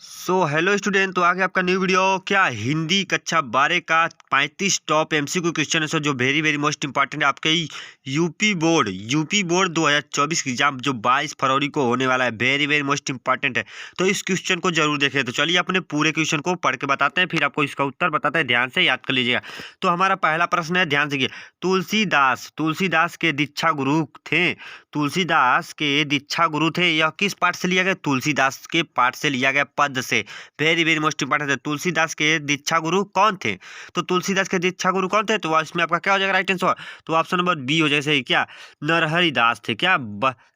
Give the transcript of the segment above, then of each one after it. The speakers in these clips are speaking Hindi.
Hello student. तो आगे आपका न्यू वीडियो क्या हिंदी कक्षा 12 का 35 टॉप एमसीक्यू क्वेश्चन है जो वेरी वेरी मोस्ट इंपॉर्टेंट है आपके यूपी बोर्ड 2024 की एग्जाम जो 22 फरवरी को होने वाला है। वेरी वेरी मोस्ट इंपॉर्टेंट है, तो इस क्वेश्चन को जरूर देखें। तो चलिए अपने पूरे क्वेश्चन को पढ़ के बताते हैं, फिर आपको इसका उत्तर बताते हैं। ध्यान से याद कर लीजिएगा। तो हमारा पहला प्रश्न है, ध्यान से। तुलसीदास के दीक्षा गुरु थे। तुलसीदास के दीक्षा गुरु थे, यह किस पाठ से लिया गया? तुलसीदास के पाठ से लिया गया, पद से। वेरी वेरी मोस्ट इंपॉर्टेंट है। तुलसीदास के दीक्षा गुरु कौन थे? तो तुलसीदास के दीक्षा गुरु कौन थे? तो इसमें आपका क्या हो जाएगा राइट आंसर? तो ऑप्शन नंबर बी हो जाएगा सही। क्या नरहरिदास थे?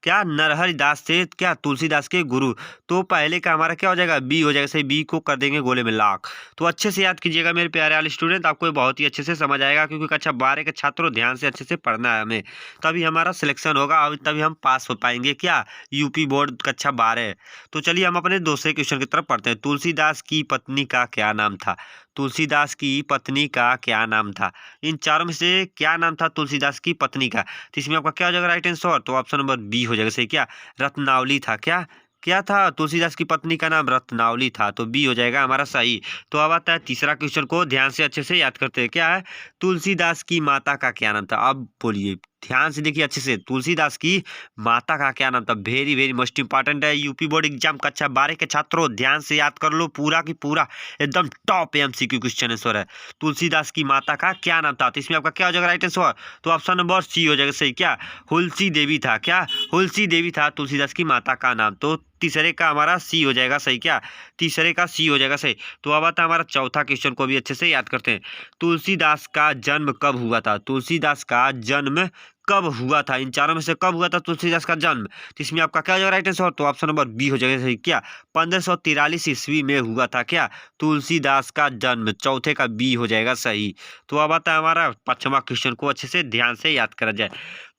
क्या नरहरिदास थे क्या तुलसीदास के गुरु? तो पहले का हमारा क्या हो जाएगा? बी हो जाएगा सही। बी को कर देंगे गोले में लाख। तो अच्छे से याद कीजिएगा मेरे प्यारे वाले स्टूडेंट, आपको ये बहुत ही अच्छे से समझ आएगा, क्योंकि कक्षा 12 के छात्रों ध्यान से अच्छे से पढ़ना है हमें, तभी हमारा सिलेक्शन होगा और तभी हम पास हो पाएंगे। क्या यूपी बोर्ड कक्षा 12। तो चलिए हम अपने दूसरे क्वेश्चन की तरफ पढ़ते हैं। तुलसीदास की पत्नी का क्या नाम था? तुलसीदास की पत्नी का क्या नाम था? इन चारों में से क्या नाम था तुलसीदास की पत्नी का? तो इसमें आपका क्या हो जाएगा राइट आंसर? तो ऑप्शन नंबर बी हो जाएगा सही। क्या रत्नावली था? क्या क्या था? तुलसीदास की पत्नी का नाम रत्नावली था, तो बी हो जाएगा हमारा सही। तो अब आता है तीसरा क्वेश्चन को ध्यान से अच्छे से याद करते हैं। क्या है? तुलसीदास की माता का क्या नाम था? अब बोलिए, ध्यान से देखिए अच्छे से। तुलसीदास की माता का क्या नाम था? वेरी वेरी मोस्ट इंपॉर्टेंट है। यूपी बोर्ड एग्जाम कक्षा 12 के छात्रों ध्यान से याद कर लो, पूरा की पूरा एकदम टॉप एमसीक्यू क्वेश्चन आंसर है। तुलसीदास की माता का क्या नाम था? तो इसमें आपका क्या हो जाएगा राइट आंसर? तो ऑप्शन नंबर सी हो जाएगा सही। क्या हुलसी देवी था? क्या हुलसी देवी था तुलसीदास की माता का नाम? तो तीसरे का हमारा सी हो जाएगा सही। क्या तीसरे का सी हो जाएगा सही। तो अब आता है हमारा चौथा क्वेश्चन को भी अच्छे से याद करते हैं। तुलसीदास का जन्म कब हुआ था? तुलसीदास का जन्म कब हुआ था? इन चारों में से कब हुआ था तुलसीदास का जन्म? तो इसमें आपका क्या हो जाएगा राइट आंसर? तो ऑप्शन नंबर बी हो जाएगा सही। क्या 1543 ईस्वी में हुआ था क्या तुलसीदास का जन्म? चौथे का बी हो जाएगा सही। तो अब आता है हमारा पांचवा क्वेश्चन को अच्छे से ध्यान से याद करा जाए।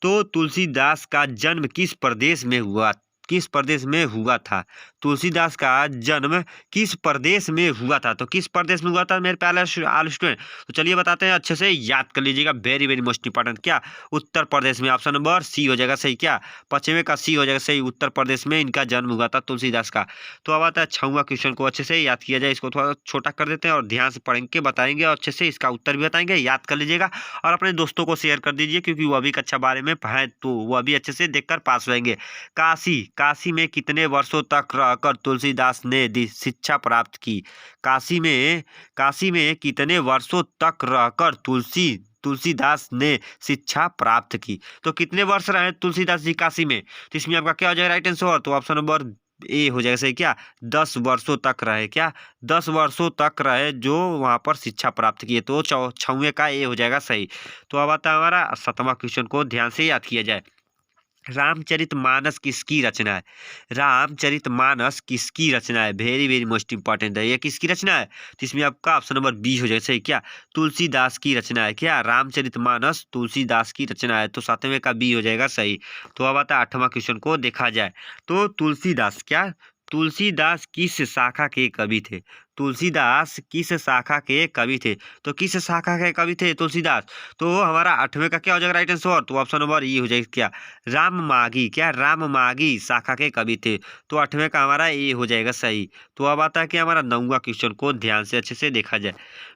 तो तुलसीदास का जन्म किस प्रदेश में हुआ? किस प्रदेश में हुआ था? तुलसीदास का जन्म किस प्रदेश में हुआ था? तो किस प्रदेश में हुआ था मेरे प्यारे स्टूडेंट? तो चलिए बताते हैं, अच्छे से याद कर लीजिएगा। Very very most important. क्या उत्तर प्रदेश में? ऑप्शन नंबर सी हो जाएगा सही। क्या पश्चिमी का सी हो जाएगा सही। उत्तर प्रदेश में इनका जन्म हुआ था तुलसीदास का। तो अब आता है छठवां क्वेश्चन को अच्छे से याद किया जाए। इसको थोड़ा छोटा कर देते हैं और ध्यान से पढ़ेंगे, बताएंगे और अच्छे से इसका उत्तर भी बताएंगे। याद कर लीजिएगा और अपने दोस्तों को शेयर कर दीजिए, क्योंकि वह भी कक्षा 12 में है, तो वह भी अच्छे से देखकर पास होंगे। काशी में कितने वर्षों तक रहकर तुलसीदास ने शिक्षा प्राप्त की? काशी में कितने वर्षों तक रहकर तुलसीदास ने शिक्षा प्राप्त की? तो कितने वर्ष रहे तुलसीदास जी काशी में? तो इसमें आपका क्या हो जाएगा राइट आंसर? तो ऑप्शन नंबर ए हो जाएगा सही। क्या 10 वर्षों तक रहे? क्या 10 वर्षों तक रहे जो वहां पर शिक्षा प्राप्त किए। तो छवे का ए हो जाएगा सही। तो अब आता है हमारा सातवां क्वेश्चन को ध्यान से याद किया जाए। रामचरितमानस किसकी रचना है? रामचरितमानस किसकी रचना है? वेरी वेरी मोस्ट इंपॉर्टेंट है। ये किसकी रचना है? तो इसमें आपका ऑप्शन नंबर बी हो जाएगा सही। क्या तुलसीदास की रचना है? क्या रामचरितमानस तुलसीदास की रचना है? तो सातवें का बी हो जाएगा सही। तो अब आता है आठवां क्वेश्चन को देखा जाए। तो तुलसीदास किस शाखा के कवि थे? तुलसीदास किस शाखा के कवि थे? तो किस शाखा के कवि थे तुलसीदास? तो हमारा आठवें का क्या हो जाएगा राइट आंसर? तो ऑप्शन नंबर ई हो जाएगा क्या राम मागी शाखा के कवि थे। तो आठवें का हमारा ए हो जाएगा सही। तो अब आता है कि हमारा नौवां क्वेश्चन को ध्यान से अच्छे से देखा जाए।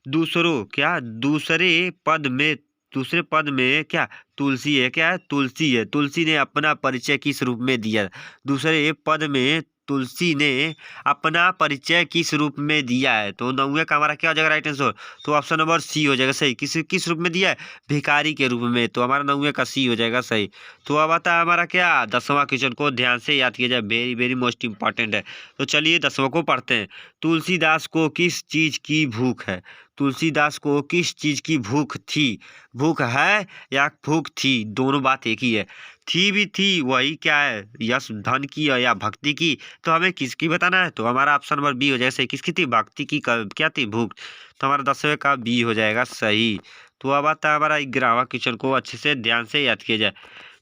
दूसरे पद में क्या तुलसी है? क्या है? तुलसी है। तुलसी ने अपना परिचय किस रूप में दिया? दूसरे पद में तुलसी ने अपना परिचय किस रूप में दिया है? तो नौवे का हमारा क्या हो जाएगा राइट आंसर? तो ऑप्शन नंबर सी हो जाएगा सही। किस रूप में दिया है? भिखारी के रूप में। तो हमारा नौवे का सी हो जाएगा सही। तो अब आता है हमारा क्या 10वां क्वेश्चन को ध्यान से याद किया जाए। वेरी वेरी मोस्ट इंपॉर्टेंट है। तो चलिए 10वां को पढ़ते हैं। तुलसीदास को किस चीज की भूख है? तुलसीदास को किस चीज की भूख थी? भूख है या भूख थी, दोनों बात एक ही है। थी भी थी, वही क्या है, यश धन की या भक्ति की? तो हमें किसकी बताना है? तो हमारा ऑप्शन नंबर बी हो जाएगा सही। किसकी थी? भक्ति की। क्या थी? भूख। तो हमारा 10वें का बी हो जाएगा सही। तो अब आता है हमारा 11वां क्वेश्चन को अच्छे से ध्यान से याद किया जाए।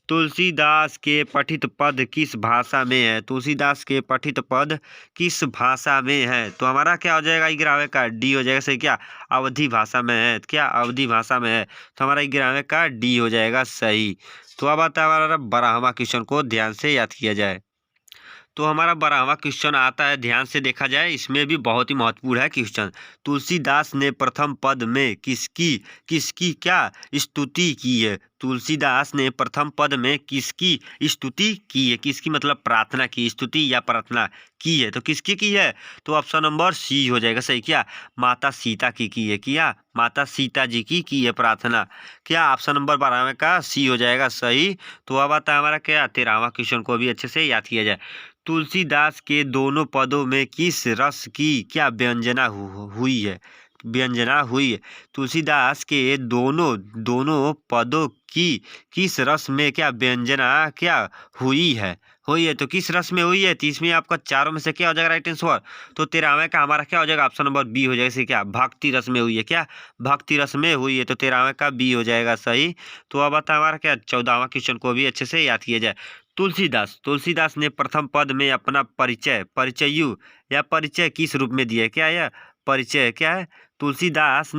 तुलसीदास के पठित पद किस भाषा में है? तुलसीदास के पठित पद किस भाषा में है? तो हमारा क्या हो जाएगा 11वें का डी हो जाएगा सही। क्या अवधी भाषा में है? क्या अवधी भाषा में है? तो हमारा 11वें का डी हो जाएगा सही। तो अब आता है हमारा 12वां क्वेश्चन को ध्यान से याद किया जाए। तो हमारा 12वां क्वेश्चन आता है, ध्यान से देखा जाए, इसमें भी बहुत ही महत्वपूर्ण है क्वेश्चन। तुलसीदास ने प्रथम पद में किसकी किसकी क्या स्तुति की है? तुलसीदास ने प्रथम पद में किसकी स्तुति की है? किसकी मतलब प्रार्थना की, स्तुति या प्रार्थना की है, तो किसकी की है? तो ऑप्शन नंबर सी हो जाएगा सही। क्या? माता सीता की है। क्या? माता सीता जी की है प्रार्थना। क्या? ऑप्शन नंबर 12 का सी हो जाएगा सही। तो अब आता है हमारा क्या 13वां क्वेश्चन को भी अच्छे से याद किया जाए। तुलसीदास के दोनों पदों में किस रस की क्या व्यंजना हुई है? व्यंजना हुई है। तुलसीदास के दोनों दोनों पदों की किस रस में क्या व्यंजना क्या हुई है? तो किस रस में हुई है? तो इसमें आपका चारों में से क्या हो जाएगा राइट आंसर? तो 13वें का हमारा क्या हो जाएगा? ऑप्शन नंबर बी हो जाएगा सही। क्या? भक्ति रस में हुई है। क्या? भक्ति रस में हुई है, तो 13वें का बी हो जाएगा सही। तो अब आता है हमारा क्या 14वां क्वेश्चन को भी अच्छे से याद किया जाए। तुलसीदास ने प्रथम पद में अपना परिचय या परिचय किस रूप में दिया है? क्या है? परिचय क्या है? तुलसीदास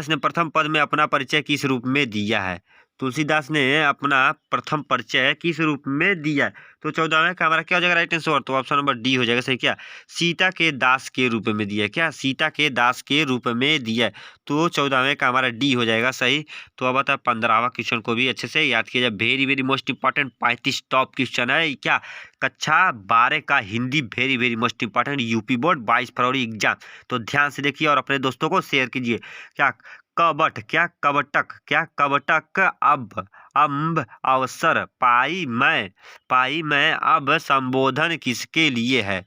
ने प्रथम पद में अपना परिचय किस रूप में दिया है? तुलसीदास ने अपना प्रथम परिचय किस रूप में दिया है? तो 14वें का हमारा क्या हो जाएगा राइट आंसर? तो ऑप्शन नंबर डी हो जाएगा सही। क्या? सीता के दास के रूप में दिया है। क्या? सीता के दास के रूप में दिया है, तो 14वें का हमारा डी हो जाएगा सही। तो अब आता है 15वां क्वेश्चन को भी अच्छे से याद किया जाए। Very very most important 35 top question है। क्या? कक्षा 12 का Hindi very very most important, UP board 22 फरवरी एग्जाम। तो ध्यान से देखिए और अपने दोस्तों को शेयर कीजिए। क्या? कबटक अब अम्ब अवसर पाई मैं अब संबोधन किसके लिए है?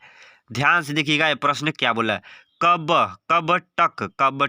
ध्यान से देखिएगा ये प्रश्न क्या बोला है। कबटक अब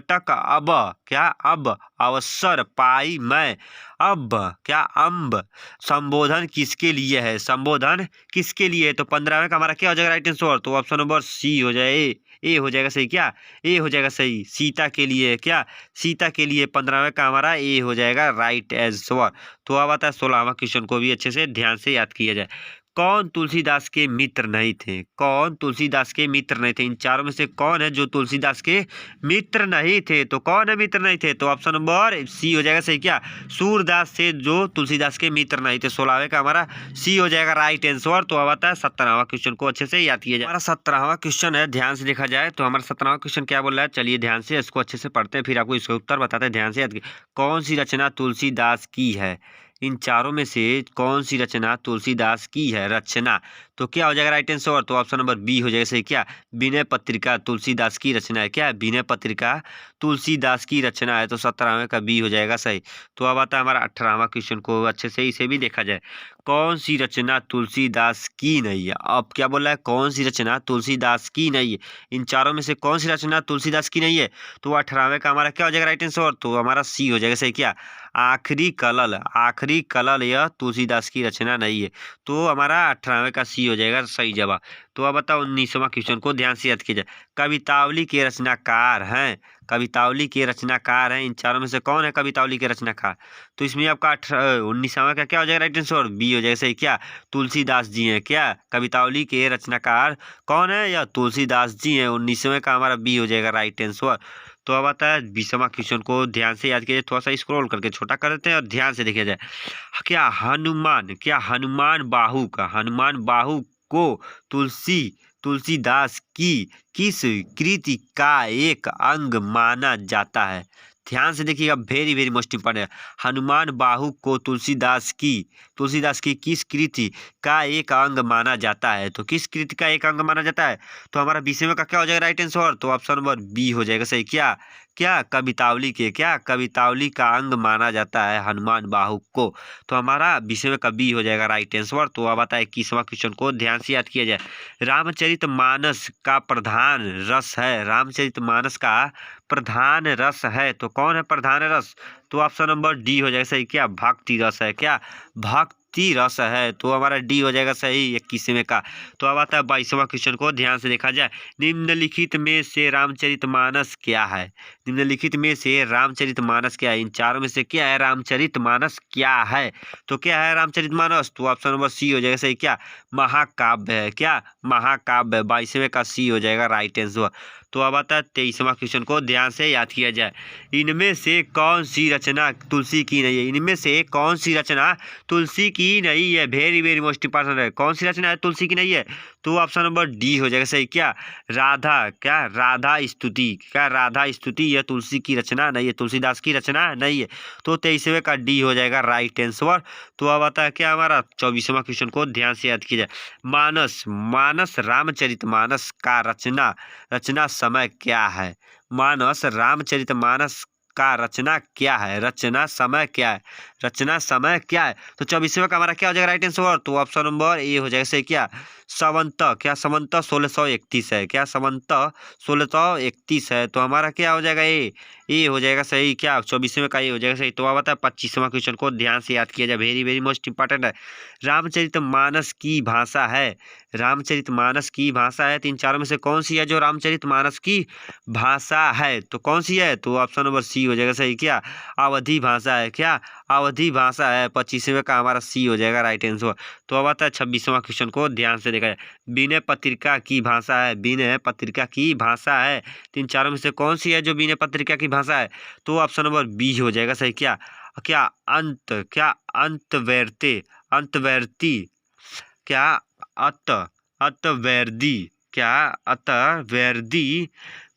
क्या? अब अवसर पाई मैं अब क्या? अम्ब संबोधन किसके लिए है? संबोधन किसके लिए है? तो 15वें का हमारा क्या हो जाएगा राइट आंसर? तो ऑप्शन नंबर सी हो जाए, ए हो जाएगा सही। क्या? ए हो जाएगा सही, सीता के लिए। क्या? सीता के लिए 15वें का हमारा ए हो जाएगा राइट आंसर। तो अब आता है 16वां क्वेश्चन को भी अच्छे से ध्यान से याद किया जाए। कौन तुलसीदास के मित्र नहीं थे? कौन तुलसीदास के मित्र नहीं थे? इन चारों में से कौन है जो तुलसीदास के मित्र नहीं थे? तो कौन है मित्र नहीं थे? तो ऑप्शन नंबर सी हो जाएगा सही। क्या? सूरदास से जो तुलसीदास के मित्र नहीं थे। 16वें का हमारा सी हो जाएगा राइट आंसर। तो अब आता है 17वां क्वेश्चन को अच्छे से याद किया जाए। हमारा 17वां क्वेश्चन है, ध्यान से देखा जाए तो हमारा 17वां क्वेश्चन क्या बोल रहा है, चलिए ध्यान से इसको अच्छे से पढ़ते हैं, फिर आपको इसका उत्तर बताते हैं। ध्यान से याद कौन सी रचना तुलसीदास की है? इन चारों में से कौन सी रचना तुलसीदास की है? रचना तो क्या हो जाएगा राइट आंसर? तो ऑप्शन नंबर बी हो जाएगा सही। क्या? विनय पत्रिका तुलसीदास की रचना है। क्या? विनय पत्रिका तुलसीदास की रचना है, तो 17वें का बी हो जाएगा सही। तो अब आता है हमारा 18वां क्वेश्चन को अच्छे से इसे भी देखा जाए। कौन सी रचना तुलसीदास की नहीं है? अब क्या बोला है? कौन सी रचना तुलसीदास की नहीं है? इन चारों में से कौन सी रचना तुलसीदास की नहीं है? तो 18वें का हमारा क्या हो जाएगा राइट आंसर? तो हमारा सी हो जाएगा सही। क्या? आखिरी कलल यह तुलसीदास की रचना नहीं है, तो हमारा 18वें का सी हो जाएगा सही जवाब। तो अब बताओ 19वां क्वेश्चन को ध्यान से याद कीजिए। कवितावली के रचनाकार हैं। कवितावली के रचनाकार हैं, इन चारों में से कौन है कवितावली के रचनाकार? तो इसमें आपका 19वां का क्या हो जाएगा राइट आंसर? बी हो जाएगा सही। क्या? तुलसीदास जी हैं। क्या? कवितावली के रचनाकार कौन है? या तुलसीदास जी हैं। 19वें का हमारा बी हो जाएगा राइट आंसर। तो अब आता है 20वां क्वेश्चन को ध्यान से याद कीजिए, थोड़ा सा स्क्रॉल करके छोटा कर देते हैं और ध्यान से देखा जाए। क्या हनुमान बाहु को तुलसीदास की किस कृति का एक अंग माना जाता है? ध्यान से देखिएगा, वेरी वेरी मोस्ट इंपॉर्टेंट है। हनुमान बाहु को तुलसीदास की किस कृति का एक अंग माना जाता है? तो किस कृति का एक अंग माना जाता है? तो हमारा 20वें का क्या हो जाएगा राइट आंसर? तो ऑप्शन नंबर बी हो जाएगा सही। क्या? कवितावली का अंग माना जाता है हनुमान बाहु को, तो हमारा 20वें का बी हो जाएगा राइट आंसर। तो अब आता है 21वां क्वेश्चन को ध्यान से याद किया जाए। रामचरितमानस का प्रधान रस है। रामचरितमानस का प्रधान रस है, तो कौन है प्रधान रस? तो ऑप्शन नंबर डी हो जाएगा सही। क्या? भक्ति रस है। क्या? भक्ति रस है, तो हमारा डी हो जाएगा सही 21वें का। तो अब आता है 22वां क्वेश्चन को ध्यान से देखा जाए। निम्नलिखित में से रामचरितमानस क्या है? निम्नलिखित में से रामचरितमानस क्या है? इन चारों में से क्या है रामचरितमानस क्या है? तो क्या है रामचरितमानस? तो ऑप्शन नंबर सी हो जाएगा सही। क्या? महाकाव्य है। क्या? महाकाव्य 22वें का सी हो जाएगा राइट आंसर। तो अब आता है 23वां क्वेश्चन को ध्यान से याद किया जाए। इनमें से कौन सी रचना तुलसी की नहीं है? इनमें से कौन सी रचना तुलसी की की नहीं है, वेरी वेरी मोस्ट इंपॉर्टेंट है। कौन सी रचना है तुलसी की नहीं है? तो ऑप्शन नंबर डी हो जाएगा सही। क्या राधा, क्या राधा स्तुति, क्या राधा स्तुति यह तुलसी की रचना नहीं है, तुलसीदास की रचना नहीं है। तो 23वें का डी हो जाएगा राइट आंसर। तो अब आता है क्या हमारा 24वां क्वेश्चन को ध्यान से याद कीजिए। मानस, मानस रामचरितमानस का रचना समय क्या है? मानस रामचरितमानस का रचना क्या है? रचना समय क्या है? रचना समय क्या है? तो 24वें का हमारा क्या हो जाएगा राइट आंसर? तो ऑप्शन नंबर ए हो जाएगा सही। क्या संवत, क्या संवत 1631 है, क्या संवत 1631 है। तो हमारा क्या हो जाएगा ए हो जाएगा सही। क्या 24वें का ए हो जाएगा सही। तो अब आता है 25वां क्वेश्चन को ध्यान से याद किया जाए, वेरी वेरी मोस्ट इंपॉर्टेंट है। रामचरितमानस की भाषा है, रामचरितमानस की भाषा है, तीन चारों में से कौन सी है जो रामचरितमानस की भाषा है? तो कौन सी है? तो ऑप्शन नंबर सी हो जाएगा सही। क्या अवधी भाषा है, क्या अवधी भाषा है। 25वें का हमारा सी हो जाएगा राइट आंसर। तो अब आता है 26वां क्वेश्चन को ध्यान से देखा जाए। विनय पत्रिका की भाषा है, विनय पत्रिका की भाषा है, तीन चारों में से कौन सी है जो विनय पत्रिका की भाषा है? तो ऑप्शन नंबर बी हो जाएगा सही। क्या क्या अंतवर्ती, अंतवर्ती, क्या अतवर्दी, क्या अतवर्दी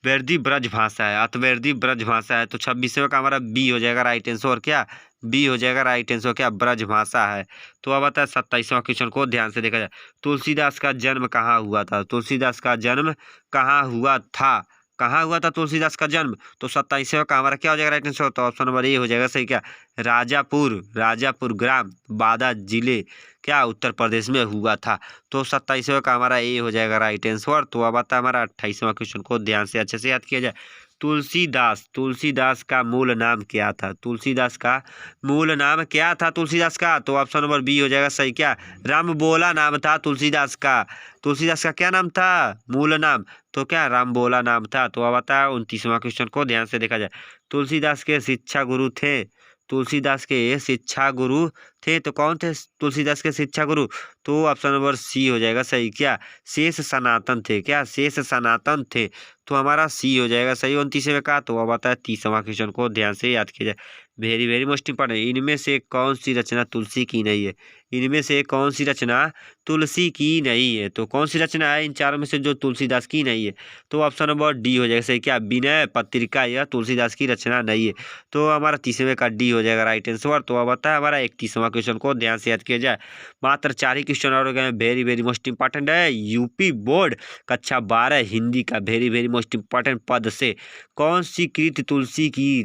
वर्दी ब्रज भाषा है, अतवर्दी ब्रज भाषा है। तो 26वें का हमारा बी हो जाएगा राइट आंसर। और क्या बी हो जाएगा राइट आंसर, क्या ब्रज भाषा है। तो अब आता है 27वां क्वेश्चन को ध्यान से देखा जाए। तुलसीदास का जन्म कहाँ हुआ था? तुलसीदास का जन्म कहाँ हुआ था? कहाँ हुआ था तुलसीदास का जन्म? तो 27वें का हमारा क्या हो जाएगा राइट आंसर? तो ऑप्शन नंबर ए हो जाएगा सही। क्या राजापुर, राजापुर ग्राम बादा जिले, क्या उत्तर प्रदेश में हुआ था। तो 27वें का हमारा ए हो जाएगा राइट आंसर। तो अब आता है हमारा 28वां क्वेश्चन को ध्यान से अच्छे से याद किया जाए। तुलसीदास, तुलसीदास का मूल नाम क्या था? तुलसीदास का मूल नाम क्या था तुलसीदास का? तो ऑप्शन नंबर बी हो जाएगा सही। क्या रामबोला नाम था तुलसीदास का। तुलसीदास का क्या नाम था? मूल नाम। तो क्या रामबोला नाम था। तो अब आता है 29वां क्वेश्चन को ध्यान से देखा जाए। तुलसीदास के शिक्षा गुरु थे, तुलसीदास के शिक्षा गुरु थे, तो कौन थे तुलसीदास के शिक्षा गुरु? तो ऑप्शन नंबर सी हो जाएगा सही। क्या शेष सनातन थे, क्या शेष सनातन थे। तो हमारा सी हो जाएगा सही 29वें का। तो अब आता है 30वां क्वेश्चन को ध्यान से याद किया जाए, वेरी वेरी मोस्ट इंपॉर्टेंट। इनमें से कौन सी रचना तुलसी की नहीं है? इनमें से कौन सी रचना तुलसी की नहीं है? तो कौन सी रचना है इन चारों में से जो तुलसीदास की नहीं है? तो ऑप्शन नंबर डी हो जाएगा सही। क्या विनय पत्रिका यह तुलसीदास की रचना नहीं है। तो हमारा 30वें का डी हो जाएगा राइट आंसर। तो अब आता है हमारा 31वां क्वेश्चन को ध्यान से याद किया जाए। मात्र 4 ही क्वेश्चन और हो गए, वेरी वेरी मोस्ट इंपॉर्टेंट है। यूपी बोर्ड कक्षा 12 हिंदी का वेरी वेरी मोस्ट इंपॉर्टेंट पद से कौन सी कृति तुलसी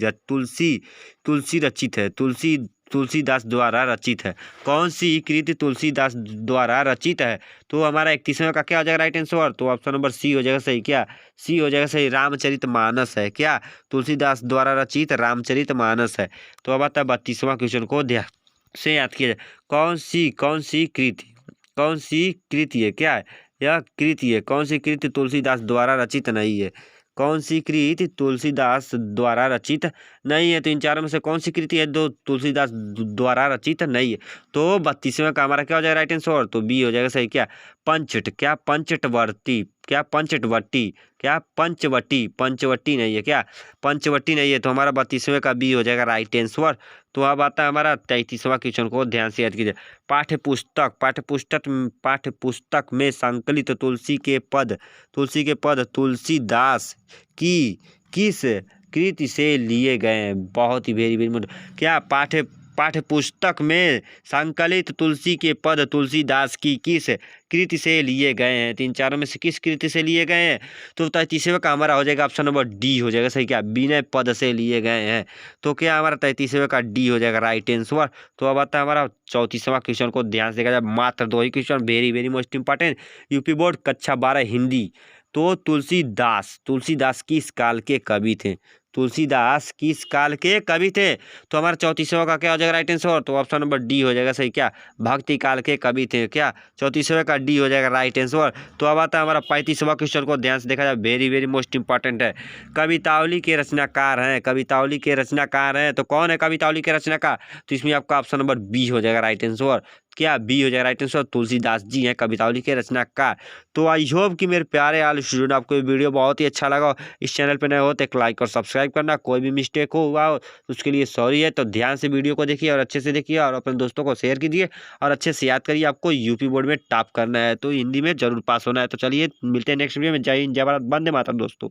रचित है, तुलसीदास द्वारा रचित है? कौन सी कृति तुलसीदास द्वारा रचित है? तो हमारा 31वें का क्या हो जाएगा राइट आंसर? तो ऑप्शन नंबर सी हो जाएगा सही। क्या सी हो जाएगा सही, रामचरितमानस है। क्या तुलसीदास द्वारा रचित रामचरितमानस है। तो अब आता है 32वां क्वेश्चन को ध्यान से याद किया जाए। कौन सी कृति है? क्या है यह कृति है? कौन सी कृति तुलसीदास द्वारा रचित नहीं है? कौन सी कृति तुलसीदास द्वारा रचित नहीं है? तो इन चारों में से कौन सी कृति है जो तुलसीदास द्वारा रचित नहीं है? तो 32वें का हमारा क्या हो जाएगा राइट आंसर? तो बी हो जाएगा सही। क्या पंचट, क्या पंचटवर्ती, क्या पंचटवटी, क्या पंचवटी नहीं है। क्या पंचवटी नहीं है। तो हमारा 32वें का बी हो जाएगा राइट आंसर। तो अब आता है हमारा 33वां क्वेश्चन को ध्यान से याद कीजिए। पाठ्यपुस्तक में संकलित तुलसी के पद तुलसीदास की किस कृति से लिए गए हैं? बहुत ही वेरी वेरी क्या पाठ्यपुस्तक में संकलित तुलसी के पद तुलसीदास की किस कृति से लिए गए हैं? तीन चारों में से किस कृति से लिए गए हैं? तो 33वें का हमारा हो जाएगा ऑप्शन नंबर डी हो जाएगा सही। क्या विनय पद से लिए गए हैं। तो क्या हमारा 33वें का डी हो जाएगा राइट आंसर। तो अब आता है हमारा 34वां क्वेश्चन को ध्यान से देखा जाए। मात्र 2 ही question, very very most important. UP board कक्षा 12 हिंदी। तो तुलसीदास किस काल के कवि थे? तुलसीदास किस काल के कवि थे? तो हमारा 34वां का क्या हो जाएगा राइट आंसर? तो ऑप्शन नंबर डी हो जाएगा सही। क्या भक्ति काल के कवि थे। क्या 34वें का डी हो जाएगा राइट आंसर। तो अब आता है हमारा 35वां क्वेश्चन को ध्यान से देखा जाए, वेरी वेरी मोस्ट इंपॉर्टेंट है। कवितावली के रचनाकार हैं, तो कौन है कवितावली के रचनाकार? तो इसमें आपका ऑप्शन नंबर बी हो जाएगा राइट आंसर। क्या बी हो जाएगा राइट आंसर। तुलसीदास जी हैं कवितावली के रचनाकार। तो आई होप कि मेरे प्यारे आल स्टूडेंट आपको ये वीडियो बहुत ही अच्छा लगा। इस चैनल पे नए हो तो एक लाइक और सब्सक्राइब करना। कोई भी मिस्टेक हो हुआ हो तो उसके लिए सॉरी है। तो ध्यान से वीडियो को देखिए और अच्छे से देखिए और अपने दोस्तों को शेयर कीजिए और अच्छे से याद करिए। आपको यूपी बोर्ड में टॉप करना है तो हिंदी में जरूर पास होना है। तो चलिए मिलते हैं नेक्स्ट वीडियो में। जय हिंद जय भारत, वंदे मातरम दोस्तों।